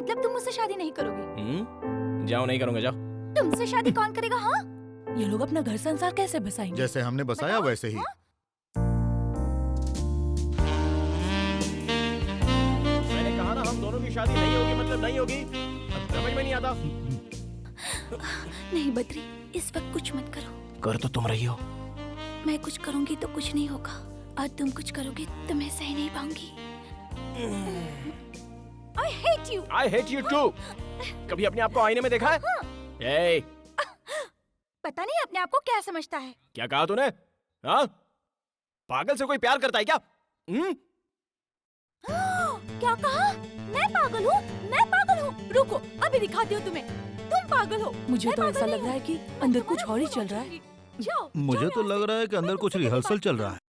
मतलब तुम मुझसे शादी नहीं करोगे? जाओ, नहीं करूंगा, जाओ। तुमसे शादी कौन करेगा? हाँ, ये लोग अपना घर संसार कैसे बसाएंगे? जैसे हमने बसाया बताओ। वैसे ही। हाँ? मैंने कहा ना, हम दोनों की शादी नहीं होगी मतलब नहीं होगी। अब समझ में नहीं आता। नहीं बद्री, इस वक्त कुछ मत करो। कर तो तुम रही हो। मैं कुछ करूंगी तो कुछ नहीं होगा, और तुम कुछ करोगे तो मैं सह नहीं पाऊंगी। I hate you. I hate you too. कभी अपने आप को आईने में देखा है? ए, पता नहीं अपने आप को क्या समझता है। क्या कहा तूने? हाँ? पागल से कोई प्यार करता है क्या? क्या कहा? मैं पागल हूँ? मैं पागल हूँ? रुको, अभी दिखाती हूँ तुम्हें। तुम पागल हो। मुझे मैं तो पागल ऐसा नहीं लग रहा है हूँ। कि मैं अंदर तुम्हारा कुछ और ही खून चल रहा है। नोचूंगी। जाओ, मुझे जाओ तो यहाँ लग से। रहा है कि अंदर मैं कुछ तुमसे कोई रिहर्सल बात चल नहीं रहा है।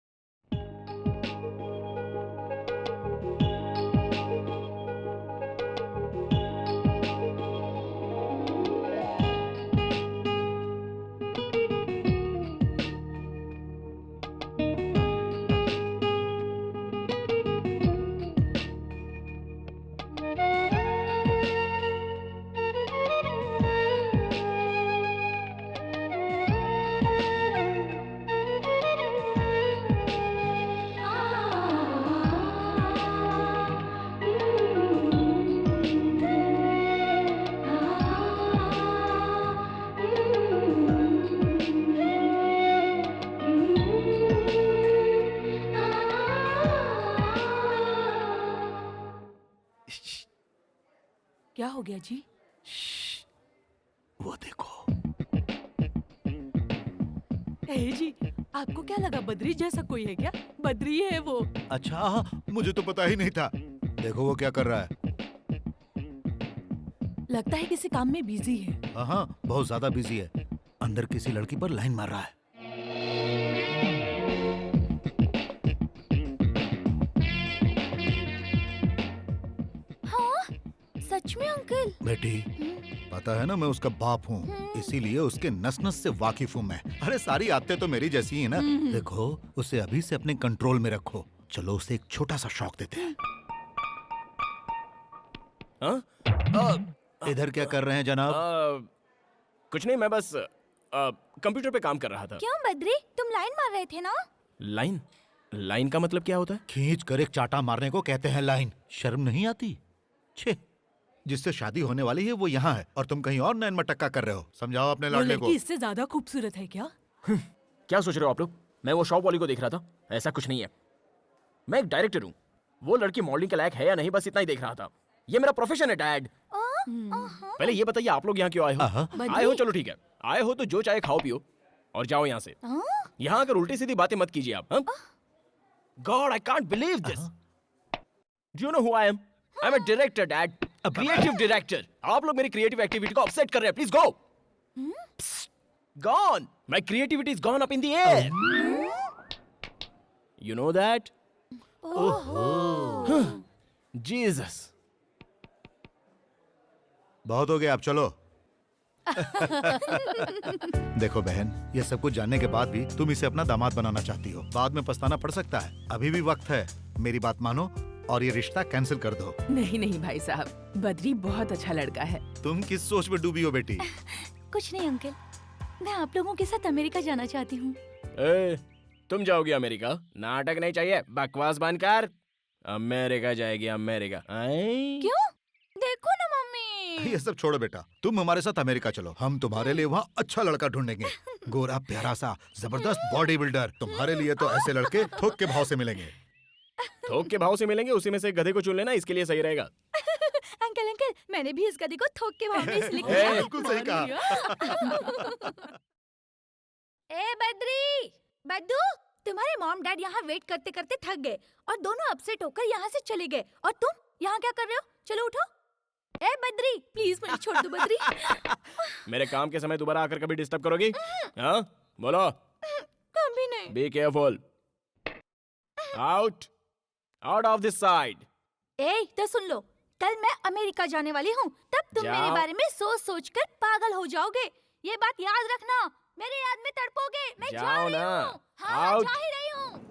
क्या हो गया जी? वो देखो। ए जी, आपको क्या लगा बद्री जैसा कोई है क्या? बद्री है वो। अच्छा, हाँ, मुझे तो पता ही नहीं था। देखो वो क्या कर रहा है। लगता है किसी काम में बिजी है। हाँ हाँ, बहुत ज्यादा बिजी है। अंदर किसी लड़की पर लाइन मार रहा है। हाँ, सच में अंकल? बेटी, पता है ना मैं उसका बाप हूँ, इसीलिए उसके नस नस से वाकिफ हूँ मैं। अरे सारी आदतें तो मेरी जैसी ही है ना। देखो, उसे अभी से अपने कंट्रोल में रखो। चलो उसे एक छोटा सा शौक देते हैं। हाँ? इधर क्या कर रहे हैं जनाब? कुछ नहीं, मैं बस कंप्यूटर पे काम कर रहा था। क्यों बद्री, तुम लाइन मार रहे थे ना? लाइन? लाइन का मतलब क्या होता है? खींच कर एक चाटा मारने को कहते हैं लाइन। शर्म नहीं आती? छे, जिससे शादी होने वाली है वो यहाँ है और तुम कहीं और नैन मटक्का कर रहे हो। समझाओ अपने वो लाडले को। लड़की इससे ज्यादा खूबसूरत है क्या? क्या सोच रहे हो आप लोग? मैं वो शॉप वाली को देख रहा था। ऐसा कुछ नहीं है। मैं एक डायरेक्टर हूँ। वो लड़की मॉडलिंग के लायक है या नहीं, बस इतना ही देख रहा था। ये मेरा प्रोफेशन है डैड। पहले ये बताइए, आप लोग यहाँ क्यों आए हो? आए हो, चलो ठीक है। आए हो तो जो चाहे खाओ पियो और जाओ यहाँ से। यहाँ आकर उल्टी सीधी बातें मत कीजिए आप। God, I can't believe this. Do you know who I am? I am a director dad, a creative director. आप लोग मेरी क्रिएटिव एक्टिविटी को अपसेट कर रहे हैं। Please go. Gone. My creativity is gone up in the air. You know that? Jesus. बहुत हो गया, अब चलो। देखो बहन, ये सब कुछ जानने के बाद भी तुम इसे अपना दामाद बनाना चाहती हो। बाद में पछताना पड़ सकता है। अभी भी वक्त है। मेरी बात मानो और ये रिश्ता कैंसिल कर दो। नहीं नहीं भाई साहब, बद्री बहुत अच्छा लड़का है। तुम किस सोच में डूबी हो बेटी? कुछ नहीं अंकल, मैं आप लोगों के साथ अमेरिका जाना चाहती हूँ। तुम जाओगी अमेरिका? नाटक नहीं चाहिए, बकवास बंद कर। अमेरिका जाएगी, अमेरिका। क्यों? देखो ना मम्मी। ये सब छोड़ो बेटा, तुम हमारे साथ अमेरिका चलो। हम तुम्हारे लिए वहाँ अच्छा लड़का ढूंढेंगे। गोरा, प्यारा सा, जबरदस्त बॉडी बिल्डर। तुम्हारे लिए तो ऐसे लड़के थोक के भाव से मिलेंगे। थोक के भाव से मिलेंगे? उसी में से एक गधे को चुन लेना, इसके लिए सही रहेगा। अंकल अंकल, मैंने भी इस गधी को थोक के भाव में इसलिए ए, किया। बिल्कुल सही कहा। ए बद्री, बद्दू, तुम्हारे मॉम डैड यहाँ वेट करते करते थक गए और दोनों अपसेट होकर यहाँ से चले गए। और तुम यहाँ क्या कर रहे हो? चलो उठो। ए बद्री, प्लीज मुझे छोड़ दो बद्री। मेरे काम के समय दोबारा आकर कभी डिस्टर्ब करोगी? हाँ, बोलो। कभी नहीं। Be careful. Out, out of this side. ए, तो सुन लो, कल मैं अमेरिका जाने वाली हूँ। तब तुम जाओ। मेरे बारे में सोच सोच कर पागल हो जाओगे। ये बात याद रखना। मेरे याद में तड़पोगे। मैं जा जाओ रही ना। हूँ। हाँ, आउट। जा ही रही हूँ।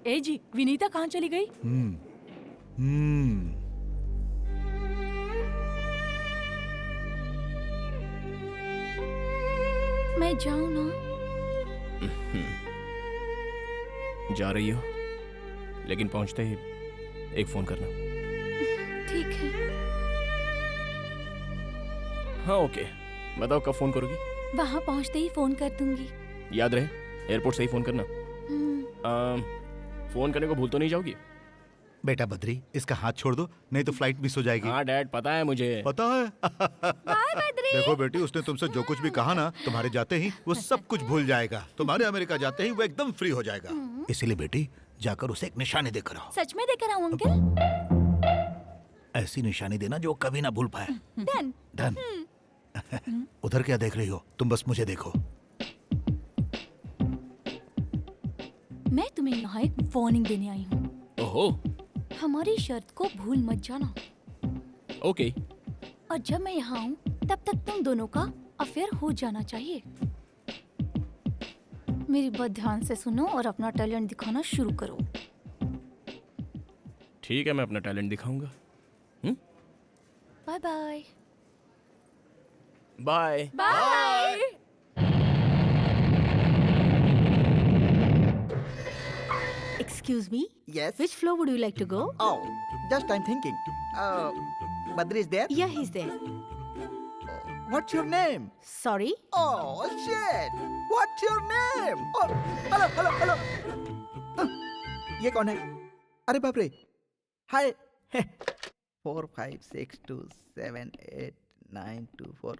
ए जी, विनीता कहाँ चली गई? हम्म मैं जाऊँ ना? जा रही हो, लेकिन पहुंचते ही एक फोन करना। ठीक है। हाँ ओके, बताओ कब फोन करोगी? वहाँ पहुँचते ही फोन कर दूंगी। याद रहे एयरपोर्ट से ही फोन करना। फोन करने को भूल तो नहीं जाओगी? बेटा बद्री, इसका हाथ छोड़ दो, नहीं तो फ्लाइट मिस हो जाएगी। हाँ डैड, पता है मुझे। पता है? बाय बद्री। देखो बेटी, उसने तुमसे जो कुछ भी कहा ना, तुम्हारे जाते ही वो सब कुछ भूल जाएगा। तुम्हारे अमेरिका जाते ही वो एकदम फ्री हो जाएगा। इसीलिए बेटी, जाकर उसे एक निशानी देकर आओ। सच में देकर आऊँ अंकल? ऐसी निशानी देना जो वो कभी ना भूल पाए। डन। डन। उधर क्या देख रही हो? तुम बस मुझे देखो। मैं तुम्हें यहाँ एक वार्निंग देने आई हूँ। ओहो, हमारी शर्त को भूल मत जाना। ओके। और जब मैं यहाँ आऊँ तब तक तुम दोनों का अफेयर हो जाना चाहिए। मेरी बात ध्यान से सुनो और अपना टैलेंट दिखाना शुरू करो। ठीक है, मैं अपना टैलेंट दिखाऊंगा। Bye bye. Bye. Bye. Excuse me, Yes. which floor would you like to go? Oh, just I'm thinking. Badri is there? Yeah, he's there. What's your name? Sorry? Oh, shit. What's your name? Oh, hello, hello, hello. ये कौन है? अरे बाप रे. Hi. 4 5 6 2 7 8 9 2 4.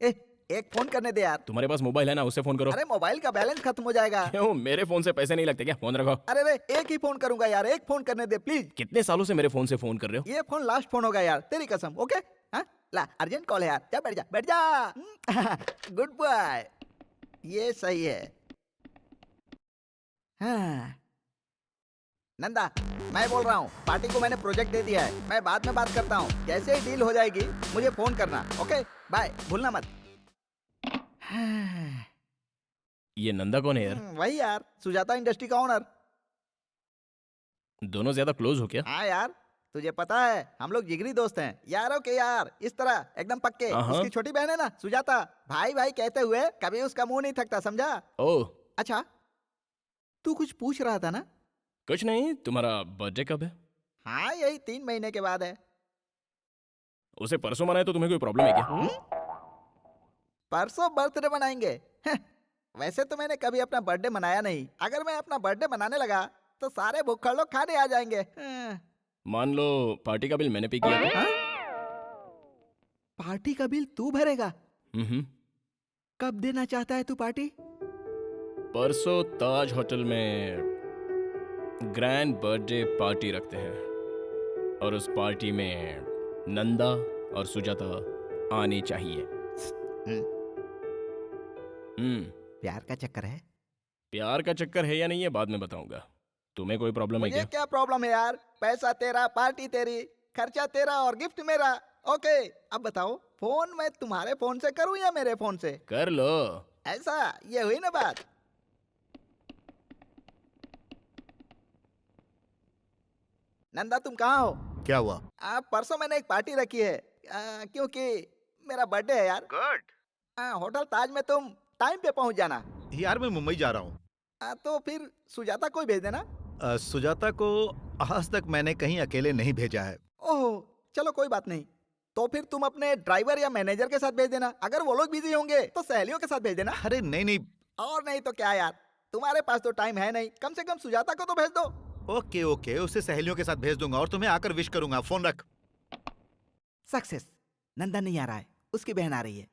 ए, एक phone करने दे यार. तुम्हारे पास मोबाइल है ना, उससे फोन करो। अरे मोबाइल का बैलेंस खत्म हो जाएगा. क्यों, मेरे फोन से पैसे नहीं लगते क्या? फोन रखो। अरे रे, एक ही फोन करूंगा यार. एक फोन करने दे प्लीज. कितने सालों से मेरे फोन से फोन कर रहे हो? ये फोन लास्ट फोन होगा यार, तेरी कसम. ओके? हाँ? ला, अर्जेंट कॉल है यार. जा बैठ जा, बैठ जा. Good boy. ये सही है. हाँ. नंदा, मैं बोल रहा हूँ, पार्टी को मैंने प्रोजेक्ट दे दिया है. मैं बाद में बात करता हूँ. जैसे ही डील हो जाएगी मुझे फोन करना. ओके? बाय. भूलना मत. हाँ. ये नंदा कौन है यार? वही यार, सुजाता इंडस्ट्री का ओनर. दोनों ज्यादा क्लोज हो क्या? हाँ यार, तुझे पता है हम लोग जिगरी दोस्त हैं. यारों के यार, इस तरह एकदम पक्के. हाँ। उसकी छोटी बहन है ना सुजाता, भाई भाई कहते हुए कभी उसका मुंह नहीं थकता, समझा? ओह, अच्छा, तू कुछ पूछ रहा था ना? कुछ नहीं। तुम्हारा बर्थडे कब है? हाँ, यही 3 महीने के बाद है. उसे परसों मनाए तो तुम्हें कोई प्रॉब्लम है क्या? परसों बर्थडे मनाएंगे? वैसे तो मैंने कभी अपना बर्थडे मनाया नहीं. अगर मैं अपना बर्थडे मनाने लगा तो सारे भुक्कड़ लोग खाने आ जाएंगे. मान लो पार्टी का बिल मैंने पे किया था। पार्टी का बिल तू भरेगा? हम्म। कब देना चाहता है तू पार्टी? परसों ताज होटल में ग्रैंड बर्थडे पार्टी रखते हैं और उस पार्टी में नंदा और सुजाता आने चाहिए। प्यार का चक्कर है? प्यार का चक्कर है या नहीं है बाद में बताऊंगा। तुम्हें कोई प्रॉब्लम है मुझे क्या? क्या प्रॉब्लम है यार? पैसा तेरा, पार्टी तेरी, खर्चा तेरा और गिफ्ट मेरा. ओके, अब बताओ, फोन मैं तुम्हारे फोन से करूं या मेरे फोन से? कर लो। ऐसा, ये हुई ना बात. नंदा, तुम कहाँ हो? क्या हुआ? परसों मैंने एक पार्टी रखी है, क्योंकि मेरा बर्थडे है यार. गुड. होटल ताज में तुम टाइम पे पहुंच जाना. यार मैं मुंबई जा रहा हूँ. तो फिर सुजाता को ही भेज देना. सुजाता को आज तक मैंने कहीं अकेले नहीं भेजा है. ओह, चलो कोई बात नहीं. तो फिर तुम अपने ड्राइवर या मैनेजर के साथ भेज देना. अगर वो लोग बिजी होंगे तो सहेलियों के साथ भेज देना. अरे नहीं नहीं. और नहीं तो क्या यार, तुम्हारे पास तो टाइम है नहीं, कम से कम सुजाता को तो भेज दो. ओके ओके, उसे सहेलियों के साथ भेज दूंगा और तुम्हें आकर विश करूंगा. फोन रख. सक्सेस. नंदा नहीं आ रहा है, उसकी बहन आ रही है.